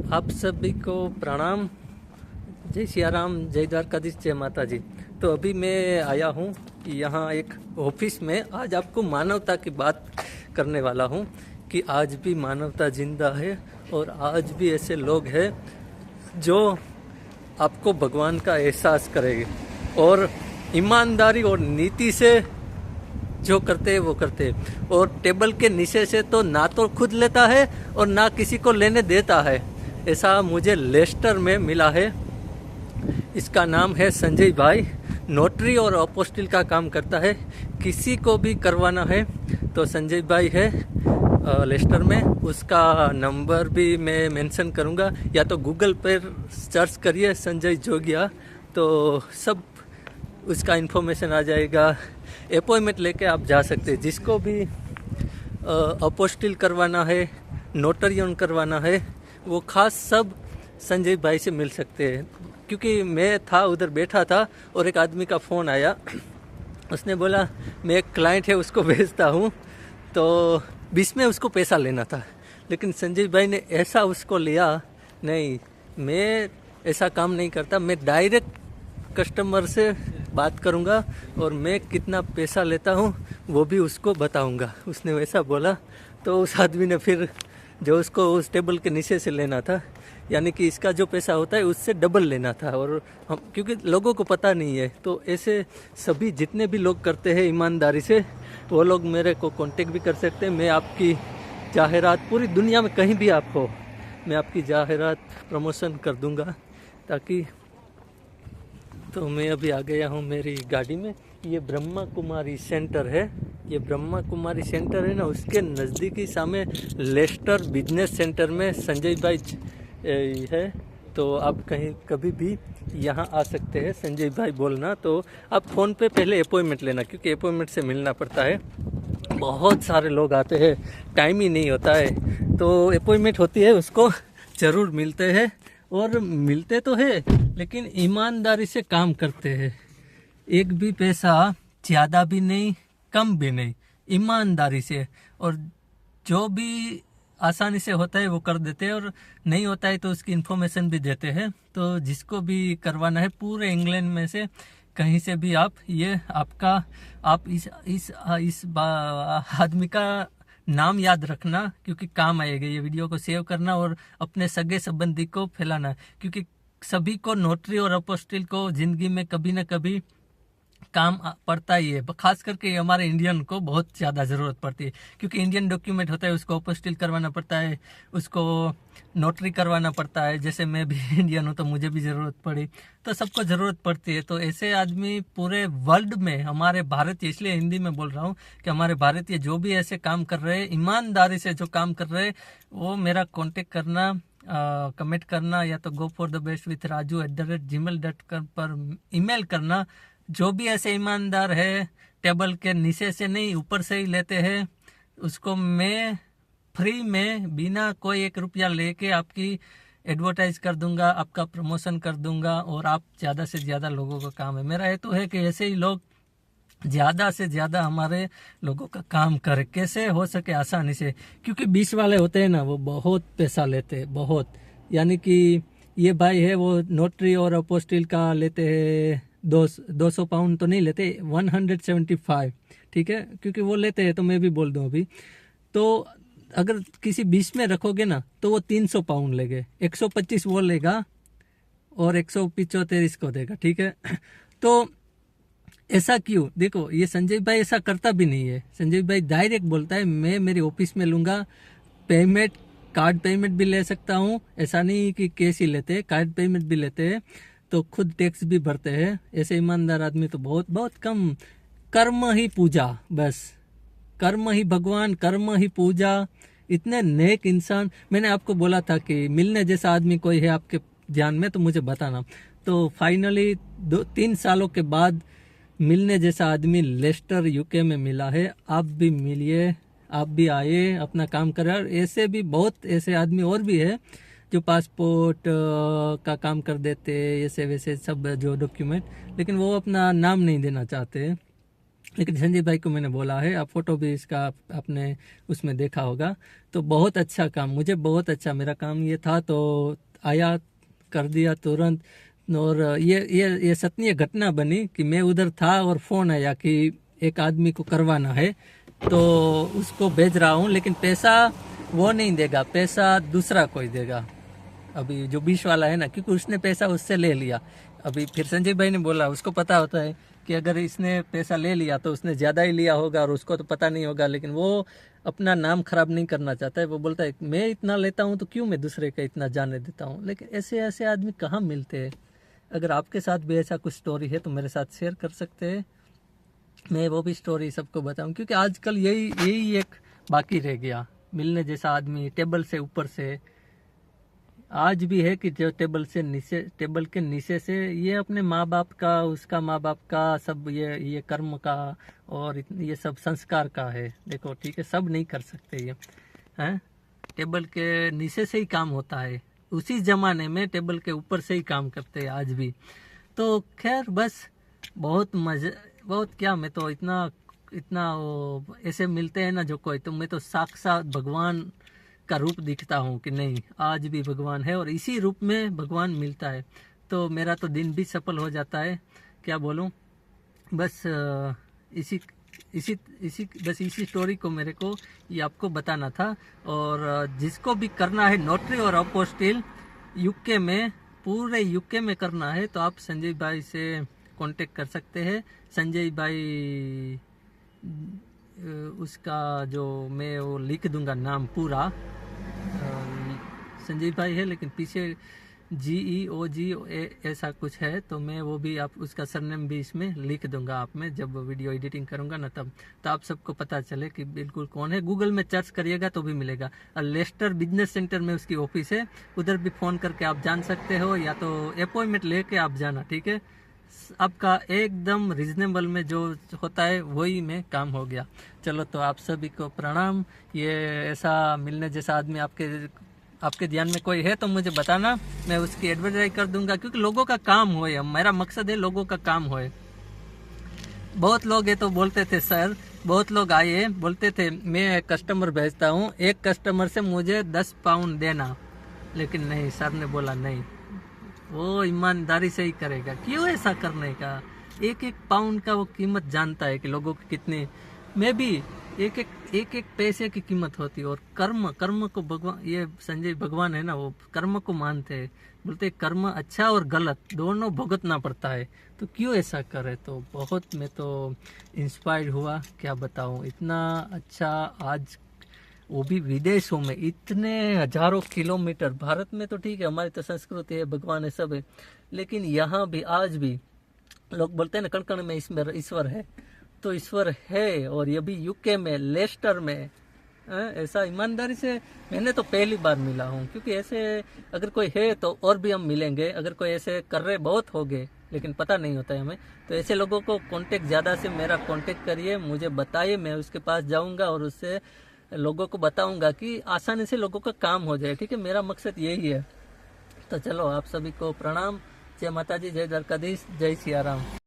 आप सभी को प्रणाम। जय सिया राम, जय द्वारकाधीश, जय माता जी। तो अभी मैं आया हूँ यहाँ एक ऑफिस में। आज आपको मानवता की बात करने वाला हूँ कि आज भी मानवता जिंदा है और आज भी ऐसे लोग हैं जो आपको भगवान का एहसास करेंगे और ईमानदारी और नीति से जो करते हैं वो करते हैं। और टेबल के नीचे से तो ना तो खुद लेता है और ना किसी को लेने देता है। ऐसा मुझे लेस्टर में मिला है। इसका नाम है संजय भाई। नोटरी और अपोस्टिल का काम करता है। किसी को भी करवाना है तो संजय भाई है लेस्टर में। उसका नंबर भी मैं मेंशन करूंगा, या तो गूगल पर सर्च करिए संजय जोगिया तो सब उसका इन्फॉर्मेशन आ जाएगा। अपॉइंटमेंट लेके आप जा सकते हैं। जिसको भी अपोस्टिल करवाना है, नोटरी करवाना है, वो खास सब संजय भाई से मिल सकते हैं। क्योंकि मैं था उधर बैठा था और एक आदमी का फ़ोन आया। उसने बोला मैं एक क्लाइंट है उसको भेजता हूँ, तो बीच में उसको पैसा लेना था। लेकिन संजय भाई ने ऐसा उसको लिया, नहीं मैं ऐसा काम नहीं करता, मैं डायरेक्ट कस्टमर से बात करूंगा और मैं कितना पैसा लेता हूँ वो भी उसको बताऊंगा। उसने वैसा बोला तो उस आदमी ने फिर जो उसको उस टेबल के नीचे से लेना था, यानी कि इसका जो पैसा होता है उससे डबल लेना था। और हम क्योंकि लोगों को पता नहीं है, तो ऐसे सभी जितने भी लोग करते हैं ईमानदारी से, वो लोग मेरे को कांटेक्ट भी कर सकते हैं। मैं आपकी जाहिरात पूरी दुनिया में कहीं भी आप हो, मैं आपकी जाहिरात प्रमोशन कर दूंगा। ताकि तो मैं अभी आ गया हूँ मेरी गाड़ी में। ये ब्रह्मा कुमारी सेंटर है। ये ब्रह्मा कुमारी सेंटर है ना, उसके नज़दीकी सामने लेस्टर बिजनेस सेंटर में संजय भाई है। तो आप कहीं कभी भी यहाँ आ सकते हैं। संजय भाई बोलना तो आप फ़ोन पे पहले अपॉइंटमेंट लेना, क्योंकि अपॉइंटमेंट से मिलना पड़ता है। बहुत सारे लोग आते हैं, टाइम ही नहीं होता है। तो अपॉइंटमेंट होती है उसको ज़रूर मिलते हैं। और मिलते तो है लेकिन ईमानदारी से काम करते हैं। एक भी पैसा ज़्यादा भी नहीं कम भी नहीं, ईमानदारी से। और जो भी आसानी से होता है वो कर देते हैं, और नहीं होता है तो उसकी इन्फॉर्मेशन भी देते हैं। तो जिसको भी करवाना है पूरे इंग्लैंड में से कहीं से भी आप ये आपका आप इस आदमी का नाम याद रखना, क्योंकि काम आएगा। ये वीडियो को सेव करना और अपने सगे संबंधी को फैलाना, क्योंकि सभी को नोटरी और अपोस्टिल को जिंदगी में कभी ना कभी काम पड़ता ही है। खास करके हमारे इंडियन को बहुत ज़्यादा ज़रूरत पड़ती है, क्योंकि इंडियन डॉक्यूमेंट होता है उसको अपोस्टिल करवाना पड़ता है, उसको नोटरी करवाना पड़ता है। जैसे मैं भी इंडियन हूँ तो मुझे भी ज़रूरत पड़ी, तो सबको ज़रूरत पड़ती है। तो ऐसे आदमी पूरे वर्ल्ड में, हमारे भारतीय, इसलिए हिंदी में बोल रहा हूँ कि हमारे भारतीय जो भी ऐसे काम कर रहे हैं, ईमानदारी से जो काम कर रहे हैं, वो मेरा कॉन्टेक्ट करना, कमेंट करना, या तो goforthebestwithraju@gmail.com पर ईमेल करना। जो भी ऐसे ईमानदार है, टेबल के नीचे से नहीं ऊपर से ही लेते हैं, उसको मैं फ्री में बिना कोई 1 रुपया लेके आपकी एडवर्टाइज कर दूंगा, आपका प्रमोशन कर दूंगा, और आप ज़्यादा से ज़्यादा लोगों का काम है। मेरा हेतु है कि ऐसे ही लोग ज़्यादा से ज़्यादा हमारे लोगों का काम करें, कैसे हो सके आसानी से। क्योंकि 20 वाले होते हैं ना, वो बहुत पैसा लेते हैं, बहुत। यानी कि ये भाई है वो नोटरी और अपोस्टिल का लेते हैं 200 पाउंड तो नहीं लेते, 175, ठीक है। क्योंकि वो लेते हैं तो मैं भी बोल दूं अभी। तो अगर किसी 20 में रखोगे ना तो वो 300 पाउंड लेंगे, 125 वो लेगा और 175 इसको देगा, ठीक है। तो ऐसा क्यों? देखो, ये संजय भाई ऐसा करता भी नहीं है। संजय भाई डायरेक्ट बोलता है मैं मेरे ऑफिस में लूंगा, पेमेंट कार्ड पेमेंट भी ले सकता हूँ। ऐसा नहीं कि कैश ही लेते हैं, कार्ड पेमेंट भी लेते हैं, तो खुद टैक्स भी भरते हैं। ऐसे ईमानदार आदमी तो बहुत बहुत कम। कर्म ही पूजा, बस कर्म ही भगवान, कर्म ही पूजा। इतने नेक इंसान। मैंने आपको बोला था कि मिलने जैसा आदमी कोई है आपके ध्यान में तो मुझे बताना। तो फाइनली 2-3 सालों के बाद मिलने जैसा आदमी लेस्टर यूके में मिला है। आप भी मिलिए, आप भी आए, अपना काम करें। और ऐसे भी बहुत ऐसे आदमी और भी है जो पासपोर्ट का काम कर देते, ऐसे वैसे सब जो डॉक्यूमेंट, लेकिन वो अपना नाम नहीं देना चाहते। लेकिन संजय भाई को मैंने बोला है, आप फोटो भी इसका आपने उसमें देखा होगा। तो बहुत अच्छा काम, मुझे बहुत अच्छा, मेरा काम ये था तो आया, कर दिया तुरंत। और ये सत्य घटना बनी कि मैं उधर था और फोन आया कि एक आदमी को करवाना है, तो उसको भेज रहा हूँ, लेकिन पैसा वो नहीं देगा, पैसा दूसरा कोई देगा, अभी जो 20 वाला है ना, क्योंकि उसने पैसा उससे ले लिया। अभी फिर संजय भाई ने बोला, उसको पता होता है कि अगर इसने पैसा ले लिया तो उसने ज़्यादा ही लिया होगा और उसको तो पता नहीं होगा, लेकिन वो अपना नाम खराब नहीं करना चाहता है। वो बोलता है मैं इतना लेता हूँ तो क्यों मैं दूसरे का इतना जाने देता हूँ। लेकिन ऐसे ऐसे आदमी कहाँ मिलते हैं। अगर आपके साथ भी ऐसा कुछ स्टोरी है तो मेरे साथ शेयर कर सकते हैं, मैं वो भी स्टोरी सबको बताऊं, क्योंकि आजकल यही एक बाकी रह गया, मिलने जैसा आदमी टेबल से ऊपर से। आज भी है कि जो टेबल से नीचे, टेबल के नीचे से, ये अपने माँ बाप का, उसका माँ बाप का, सब ये कर्म का और ये सब संस्कार का है। देखो ठीक है, सब नहीं कर सकते ये हैं, टेबल के नीचे से ही काम होता है। उसी जमाने में टेबल के ऊपर से ही काम करते हैं आज भी। तो खैर बस बहुत मजे, बहुत क्या, मैं तो इतना इतना वो ऐसे मिलते हैं ना जो कोई, तो मैं तो साक्षात भगवान का रूप दिखता हूँ कि नहीं, आज भी भगवान है और इसी रूप में भगवान मिलता है। तो मेरा तो दिन भी सफल हो जाता है, क्या बोलूँ। बस इसी इसी इसी बस इसी स्टोरी को मेरे को ये आपको बताना था। और जिसको भी करना है नोटरी और अपोस्टिल यूके में, पूरे यूके में करना है, तो आप संजय भाई से कांटेक्ट कर सकते हैं। संजय भाई उसका जो मैं वो लिख दूंगा नाम पूरा, संजय भाई है, लेकिन पीछे GEOG ऐसा कुछ है, तो मैं वो भी आप उसका सरनेम भी इसमें लिख दूंगा। आप में जब वीडियो एडिटिंग करूंगा ना तब, तो आप सबको पता चले कि बिल्कुल कौन है। गूगल में सर्च करिएगा तो भी मिलेगा। और लेस्टर बिजनेस सेंटर में उसकी ऑफिस है, उधर भी फ़ोन करके आप जान सकते हो, या तो अपॉइंटमेंट लेके आप जाना, ठीक है। आपका एकदम रिजनेबल में जो होता है वही में काम हो गया। चलो, तो आप सभी को प्रणाम। ये ऐसा मिलने जैसा आदमी आपके ध्यान में कोई है तो मुझे बताना, मैं उसकी एडवर्टाइज कर दूंगा, क्योंकि लोगों का काम होए, मेरा मकसद है लोगों का काम होए। बहुत लोग है तो बोलते थे सर, बहुत लोग आए बोलते थे मैं कस्टमर भेजता हूँ, एक कस्टमर से मुझे 10 पाउंड देना, लेकिन नहीं, सर ने बोला नहीं, वो ईमानदारी से ही करेगा। क्यों ऐसा करने का, एक एक पाउंड का वो कीमत जानता है कि लोगों की कितनी। मैं भी एक एक पैसे की कीमत होती है। और कर्म को भगवान, ये संजय भगवान है ना, वो कर्म को मानते हैं, बोलते कर्म अच्छा और गलत दोनों भुगतना पड़ता है, तो क्यों ऐसा करे। तो बहुत मैं तो इंस्पायर्ड हुआ, क्या बताऊं, इतना अच्छा आज, वो भी विदेशों में, इतने हजारों किलोमीटर। भारत में तो ठीक है, हमारी तो संस्कृति है, भगवान है, सब है, लेकिन यहाँ भी आज भी लोग बोलते हैं ना, कण कण में ईश्वर है, तो ईश्वर है। और ये भी यूके में, लेस्टर में, ऐसा ईमानदारी से मैंने तो पहली बार मिला हूँ। क्योंकि ऐसे अगर कोई है तो और भी हम मिलेंगे, अगर कोई ऐसे कर रहे बहुत हो गए, लेकिन पता नहीं होता है हमें। तो ऐसे लोगों को कांटेक्ट ज़्यादा से मेरा कांटेक्ट करिए, मुझे बताइए, मैं उसके पास जाऊँगा और उससे लोगों को बताऊँगा कि आसानी से लोगों का काम हो जाए, ठीक है। मेरा मकसद यही है। तो चलो, आप सभी को प्रणाम। जय माता जी, जय द्वारकाधीश, जय सिया राम।